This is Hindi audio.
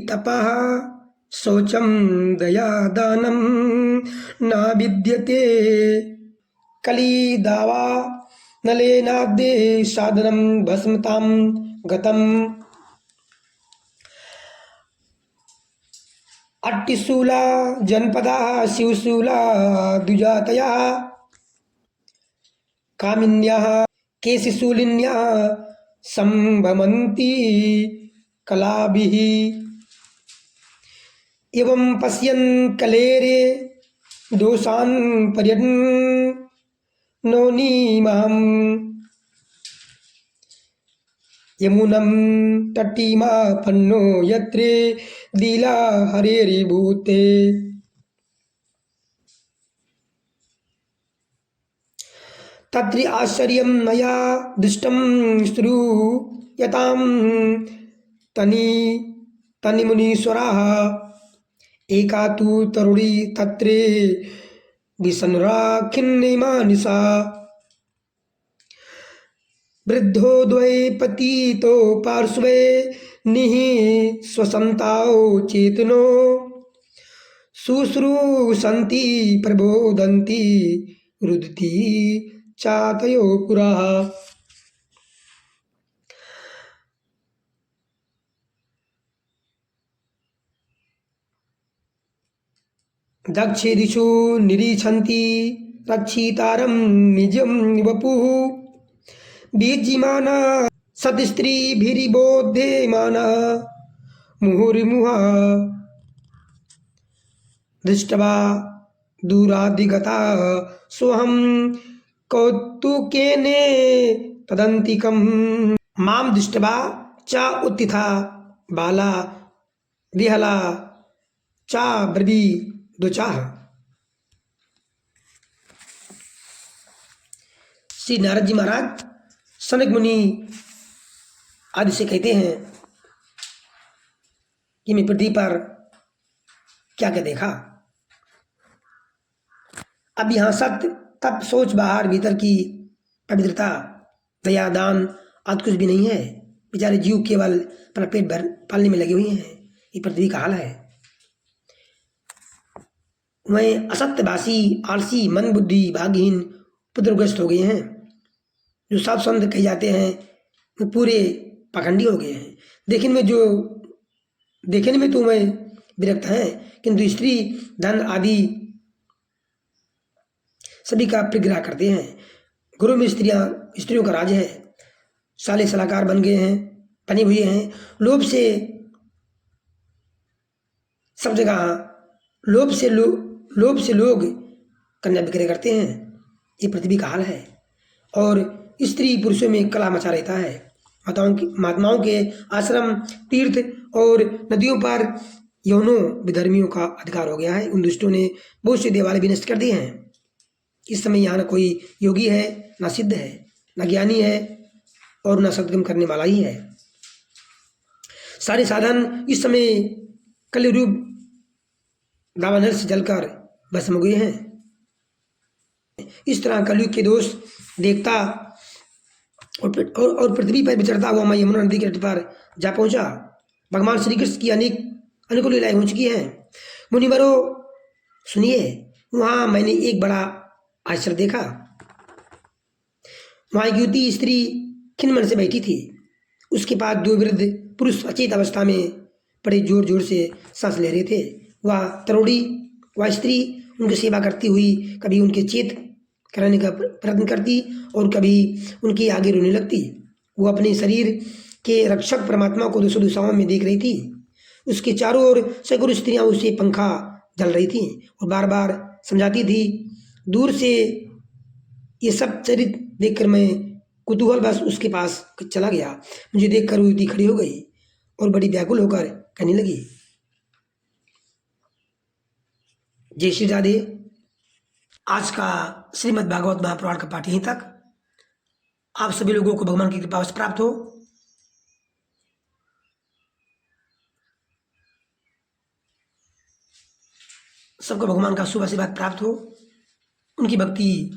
तपः शौचं दयादानं न विद्यते कलिदावा नलेनाद्ये साधनं भस्मतां गतम् अट्टिशूला जनपदा शिवशूला द्विजातयः कामिन्यः केशिशूलिन्यः संभमन्ति कलाभिः एवं पश्यन् कलेरे दोषान् पर्यन् नौनीमां यमुनं तटीमापन्नो यत्रे दीला हरेरिभूते तत्र आश्चर्यं मया दृष्टं श्रूयतां तनिमुनीश्वराः एका तु तरुणी तत्रे विसनुराखिन्निमानिसा वृद्धो द्वै पतितो पार्श्वे निःश्वसन्ताओ चेतनो शुश्रूषन्ति प्रबोधन्ति रुदति चातयो पुरः दक्षे दिशो निरीक्षन्ति रक्षितारं निजं वपुः बीज्यमाना सत्स्त्रीभिर्बोध्यमाना मुहुर्मुहुः दृष्ट्वा दूराधिगता सोऽहं कौतुकेन तदन्तिकं मां दृष्ट्वा च उत्थिता बाला विहला च ब्रवीदुचाः। श्री नारद जी महाराज सनक मुनि आदि से कहते हैं कि मैं पृथ्वी पर क्या क्या देखा। अब यहाँ सत्य तप सोच बाहर भीतर की पवित्रता दया दान आदि कुछ भी नहीं है। बेचारे जीव केवल अपना पेट भर पालने में लगे हुए हैं। ये पृथ्वी का हाल है। वह असत्यवासी आलसी मन बुद्धि भाग्यहीन पुत्रग्रस्त हो गए हैं। जो साधु संत कहे जाते हैं वो पूरे पाखंडी हो गए हैं। देखने में तो वह विरक्त हैं, किंतु स्त्री धन आदि सभी का परिग्रह करते हैं। गुरु में स्त्रियों का राज है। साले सलाहकार बने हुए हैं। लोभ से लोग कन्या विक्रय करते हैं। ये पृथ्वी का हाल है। और स्त्री पुरुषों में कलह मचा रहता है। महात्माओं के आश्रम तीर्थ और नदियों पर यौनों विधर्मियों का अधिकार हो गया है। उन दुष्टों ने बहुत से देवालय भी नष्ट कर दिए हैं। इस समय यहाँ न कोई योगी है, न सिद्ध है, न ज्ञानी है और न सत्कर्म करने वाला ही है। सारे साधन इस समय कलिरूप दावानल से जलकर भस्म हो गए हैं। इस तरह कलयुग के दोष देखता और पृथ्वी पर विचरता हुआ मैं यमुना नदी के तट पर जा पहुंचा। भगवान श्री कृष्ण की अनेकों लीलाएं हो चुकी हैं। मुनिवरों सुनिए, वहां मैंने एक बड़ा आश्चर्य देखा। वहां एक युवती स्त्री खिन्न से बैठी थी। उसके पास दो वृद्ध पुरुष अचेत अवस्था में बड़े जोर जोर से सांस ले रहे थे। वह तरुणी वह स्त्री उनकी सेवा करती हुई कभी उनके चेत कराने का प्रयत्न करती और कभी उनके आगे रोने लगती। वो अपने शरीर के रक्षक परमात्मा को दोषों दिशाओं में देख रही थी। उसके चारों ओर सैकड़ों स्त्रियां उसे पंखा जल रही थी और बार बार समझाती थी। दूर से ये सब चरित्र देखकर मैं कुतूहलवश उसके पास चला गया। मुझे देखकर वो युवती खड़ी हो गई और बड़ी व्याकुल होकर कहने लगी, जय श्री राधे। आज का श्रीमद् भागवत महापुराण का पाठ यहीं तक। आप सभी लोगों को भगवान की कृपा से प्राप्त हो। सबको भगवान का शुभ आशीर्वाद प्राप्त हो। उनकी भक्ति